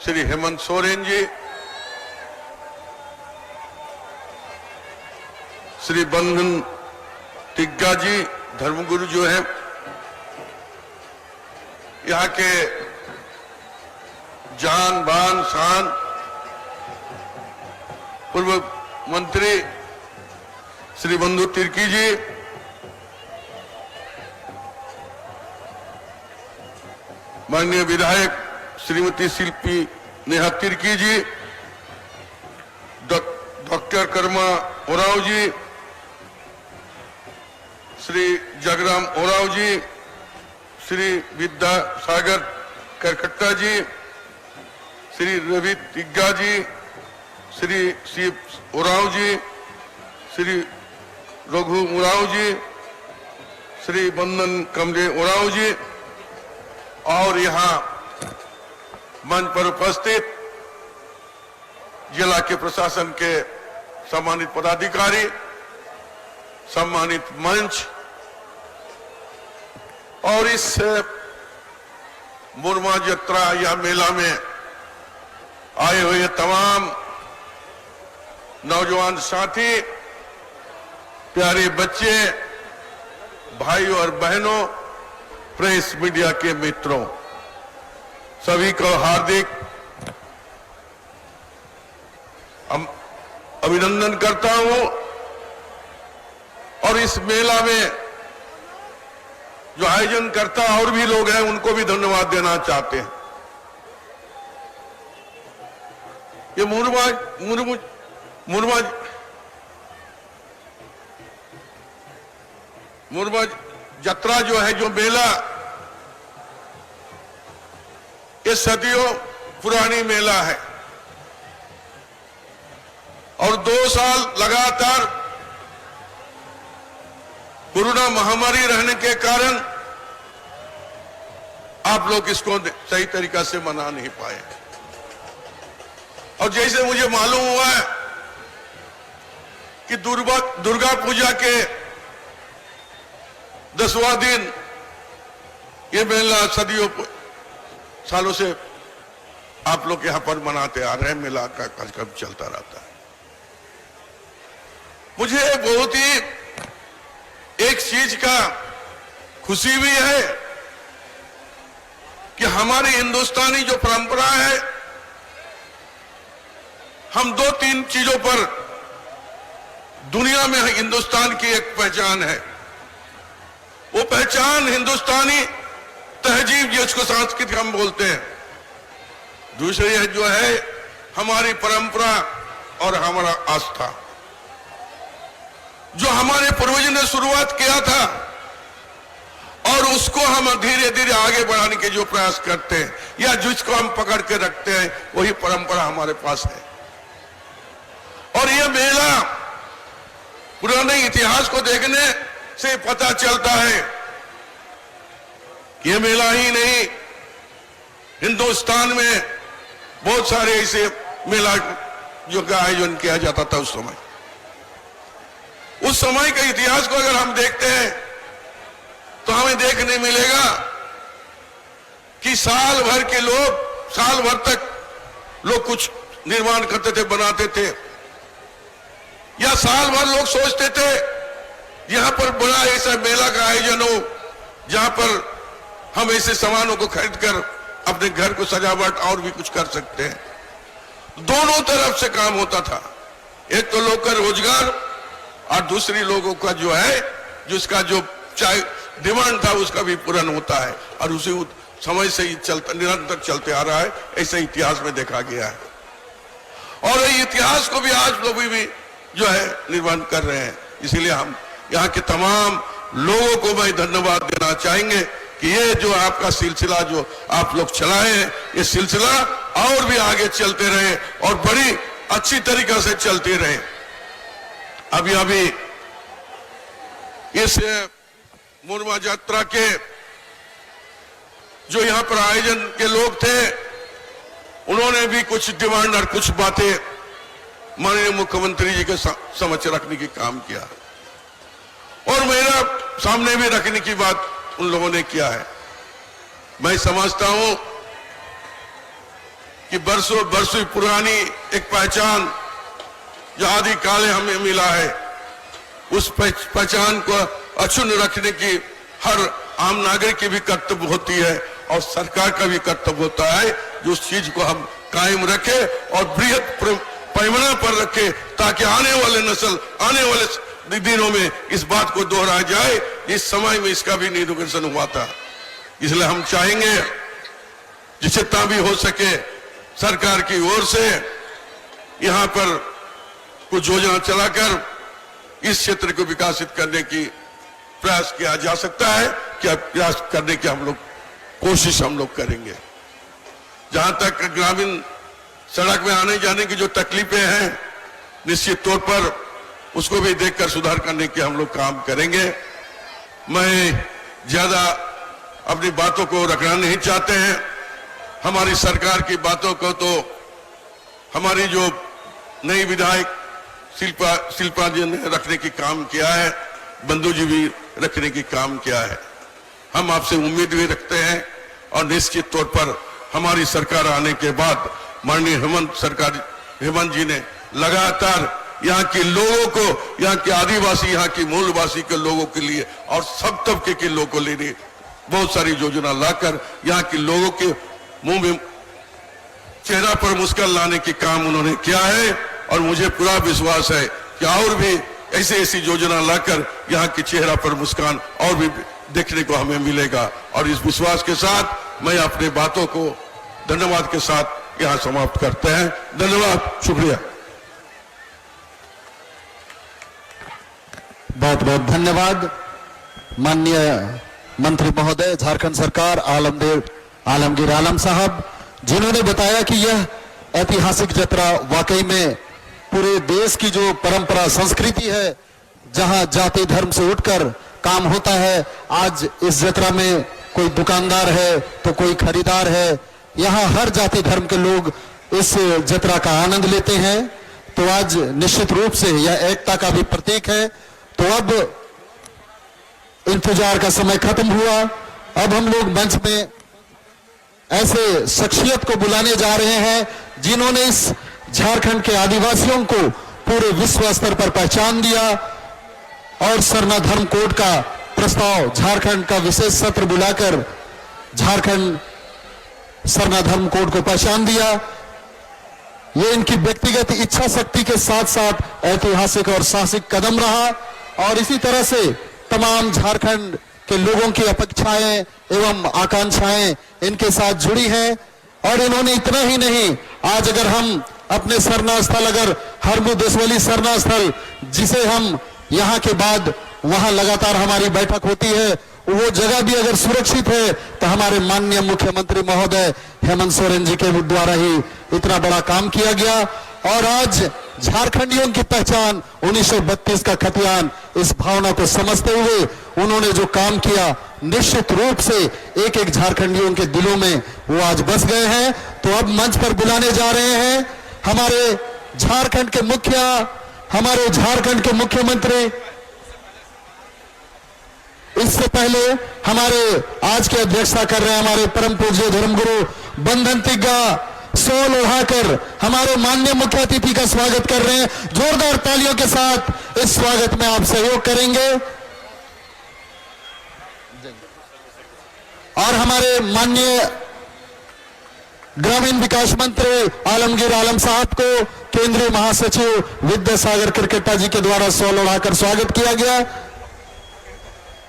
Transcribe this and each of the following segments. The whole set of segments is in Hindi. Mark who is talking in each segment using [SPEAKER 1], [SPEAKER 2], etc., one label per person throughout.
[SPEAKER 1] श्री हेमंत सोरेन जी, श्री बंधन टिग्गा जी, धर्मगुरु जो हैं, यहाँ के जान बान शान पूर्व मंत्री श्री बंधु तिर्की जी, माननीय विधायक श्रीमती शिल्पी नेहा तिर्की जी, डॉक्टर कर्मा ओराव जी, श्री जगराम ओराव जी, श्री विद्या सागर करकट्टा जी, श्री रवि तिग्गा जी, श्री शिव ओराव जी, श्री रघु ओराव जी, श्री बंधन कमले ओराव जी और यहाँ मंच पर उपस्थित जिला के प्रशासन के सम्मानित पदाधिकारी, सम्मानित मंच और इस मुरमा यात्रा या मेला में आए हुए तमाम नौजवान साथी, प्यारे बच्चे, भाइयों और बहनों, प्रेस मीडिया के मित्रों, सभी को हार्दिक अभिनंदन करता हूं और इस मेला में जो आयोजन करता और भी लोग हैं उनको भी धन्यवाद देना चाहते हैं। ये मुरमा यात्रा जो है, जो मेला, ये सदियों पुरानी मेला है और 2 साल लगातार कोरोना महामारी रहने के कारण आप लोग इसको सही तरीका से मना नहीं पाए। और जैसे मुझे मालूम हुआ है कि दुर्गा पूजा के 10वां दिन ये मेला सदियों सालों से आप लोग यहां पर मनाते आ रहे हैं, मेला का कार्यक्रम चलता रहता है। मुझे बहुत ही एक चीज का खुशी भी है कि हमारी हिंदुस्तानी जो परंपरा है, हम 2-3 चीजों पर दुनिया में हिंदुस्तान की एक पहचान है। वो पहचान हिंदुस्तानी तहजीब, जिसको संस्कृति हम बोलते हैं। दूसरी जो है हमारी परंपरा और हमारा आस्था, जो हमारे पूर्वजों ने शुरुआत किया था और उसको हम धीरे धीरे आगे बढ़ाने के जो प्रयास करते हैं या जिसको हम पकड़ के रखते हैं, वही परंपरा हमारे पास है। और यह मेला पुराने इतिहास को देखने से पता चलता है कि यह मेला ही नहीं, हिंदुस्तान में बहुत सारे ऐसे मेला जो का आयोजन किया जाता था उस समय के इतिहास को अगर हम देखते हैं तो हमें देखने मिलेगा कि साल भर के लोग, साल भर तक लोग कुछ निर्माण करते थे, बनाते थे, या साल भर लोग सोचते थे यहां पर बड़ा ऐसा मेला का आयोजन हो जहां पर हम ऐसे सामानों को खरीद कर अपने घर को सजावट और भी कुछ कर सकते हैं। दोनों तरफ से काम होता था, एक तो लोग का रोजगार और दूसरी लोगों का जो है, जिसका जो चाहे डिमांड था उसका भी पूर्ण होता है और उसी समय से ही चलता, निरंतर चलते आ रहा है। ऐसे इतिहास में देखा गया है और ये इतिहास को भी आज लोग भी जो है निर्माण कर रहे हैं। इसीलिए हम यहाँ के तमाम लोगों को मैं धन्यवाद देना चाहेंगे कि ये जो आपका सिलसिला जो आप लोग चलाए हैं, ये सिलसिला और भी आगे चलते रहे और बड़ी अच्छी तरीके से चलते रहे। अभी इस मुरमा यात्रा के जो यहाँ पर आयोजन के लोग थे, उन्होंने भी कुछ डिमांड और कुछ बातें माननीय मुख्यमंत्री जी के समक्ष रखने की काम किया और मेरा सामने भी रखने की बात उन लोगों ने किया है। मैं समझता हूं कि बरसों बरसों पुरानी एक पहचान जो आदिकाल हमें मिला है, उस पहचान को अक्षुण्ण रखने की हर आम नागरिक की भी कर्तव्य होती है और सरकार का भी कर्तव्य होता है जो उस चीज को हम कायम रखे और बृहद पैमाना पर रखे, ताकि आने वाले नस्ल, आने वाले दिनों में इस बात को दोहराया जाए। इस समय में इसका भी निरूपण हुआ था। इसलिए हम चाहेंगे जितना भी हो सके सरकार की ओर से यहां पर कुछ योजना चलाकर इस क्षेत्र को विकसित करने की प्रयास किया जा सकता है। क्या प्रयास करने की हम लोग कोशिश हम लोग करेंगे। जहां तक ग्रामीण सड़क में आने जाने की जो तकलीफें हैं, निश्चित तौर पर उसको भी देखकर सुधार करने के हम लोग काम करेंगे। मैं ज्यादा अपनी बातों को रखना नहीं चाहते हैं। हमारी सरकार की बातों को तो हमारी जो नई विधायक शिल्पा जी ने रखने की काम किया है, बंधु जी भी रखने की काम किया है। हम आपसे उम्मीद भी रखते हैं और निश्चित तौर पर हमारी सरकार आने के बाद माननीय हेमंत जी ने लगातार यहाँ के लोगों को, यहाँ के आदिवासी, यहाँ की मूलवासी के लोगों के लिए और सब तबके के लोगों को लेने बहुत सारी योजना लाकर यहाँ के लोगों के मुंह में चेहरा पर मुस्कान लाने की काम उन्होंने किया है। और मुझे पूरा विश्वास है कि और भी ऐसी ऐसी योजना लाकर यहाँ के चेहरा पर मुस्कान और भी देखने को हमें मिलेगा। और इस विश्वास के साथ मैं अपने बातों को धन्यवाद के साथ यहाँ समाप्त करते हैं। धन्यवाद, शुक्रिया।
[SPEAKER 2] बहुत बहुत धन्यवाद माननीय मंत्री महोदय झारखंड सरकार आलमगीर आलम साहब, जिन्होंने बताया कि यह ऐतिहासिक जत्रा वाकई में पूरे देश की जो परंपरा संस्कृति है, जहां जाति धर्म से उठकर काम होता है। आज इस जत्रा में कोई दुकानदार है तो कोई खरीदार है, यहाँ हर जाति धर्म के लोग इस जत्रा का आनंद लेते हैं। तो आज निश्चित रूप से यह एकता का भी प्रतीक है। तो अब इंतजार का समय खत्म हुआ। अब हम लोग मंच में ऐसे शख्सियत को बुलाने जा रहे हैं जिन्होंने इस झारखंड के आदिवासियों को पूरे विश्व स्तर पर पहचान दिया और सरना धर्म कोड का प्रस्ताव झारखंड का विशेष सत्र बुलाकर झारखंड सरना धर्म कोड को पहचान दिया। ये इनकी व्यक्तिगत इच्छा शक्ति के साथ साथ ऐतिहासिक और साहसिक कदम रहा और इसी तरह से तमाम झारखंड के लोगों की अपेक्षाएं एवं आकांक्षाएं इनके साथ जुड़ी हैं। और इन्होंने इतना ही नहीं, आज अगर हम अपने सरना स्थल, अगर हरमू देशवली सरना स्थल, जिसे हम यहाँ के बाद वहां लगातार हमारी बैठक होती है, वो जगह भी अगर सुरक्षित है तो हमारे माननीय मुख्यमंत्री महोदय हेमंत सोरेन जी के द्वारा ही इतना बड़ा काम किया गया। और आज झारखंडियों की पहचान 1932 का खतियान, इस भावना को समझते हुए उन्होंने जो काम किया, निश्चित रूप से एक एक झारखंडियों के दिलों में वो आज बस गए हैं। तो अब मंच पर बुलाने जा रहे हैं हमारे झारखंड के मुखिया, हमारे झारखंड के मुख्यमंत्री। इससे पहले हमारे आज के अध्यक्षता कर रहे हैं हमारे परम पूज्य धर्मगुरु बंधन तिग्गा सोल उड़ाकर हमारे माननीय मुख्य अतिथि का स्वागत कर रहे हैं। जोरदार तालियों के साथ इस स्वागत में आप सहयोग करेंगे। और हमारे माननीय ग्रामीण विकास मंत्री आलमगीर आलम साहब को केंद्रीय महासचिव विद्यासागर क्रिकेटा जी के द्वारा सोल उड़ाकर स्वागत किया गया।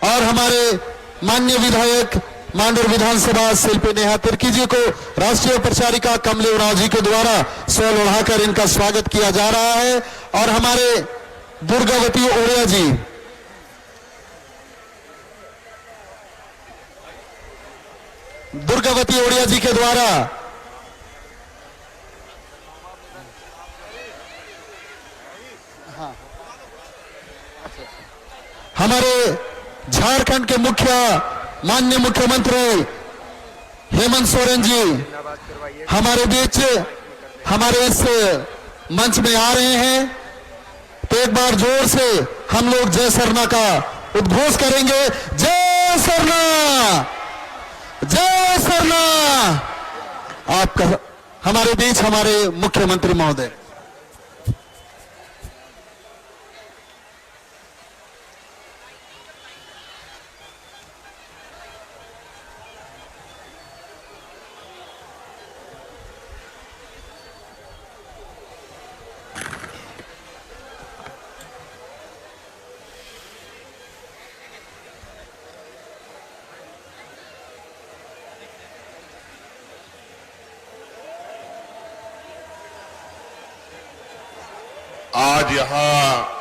[SPEAKER 2] और हमारे माननीय विधायक मांडूर विधानसभा शिल्पी नेहा तिर्की जी को राष्ट्रीय प्रचारिका कमली उरांव जी के द्वारा सोल उड़ाकर इनका स्वागत किया जा रहा है। और हमारे दुर्गावती ओड़िया जी, दुर्गावती ओड़िया जी के द्वारा हमारे झारखंड के माननीय मुख्यमंत्री हेमंत सोरेन जी हमारे बीच हमारे इस मंच में आ रहे हैं। तो एक बार जोर से हम लोग जय सरना का उद्घोष करेंगे। जय सरना, जय सरना। हमारे बीच हमारे मुख्यमंत्री महोदय।
[SPEAKER 1] आज यहां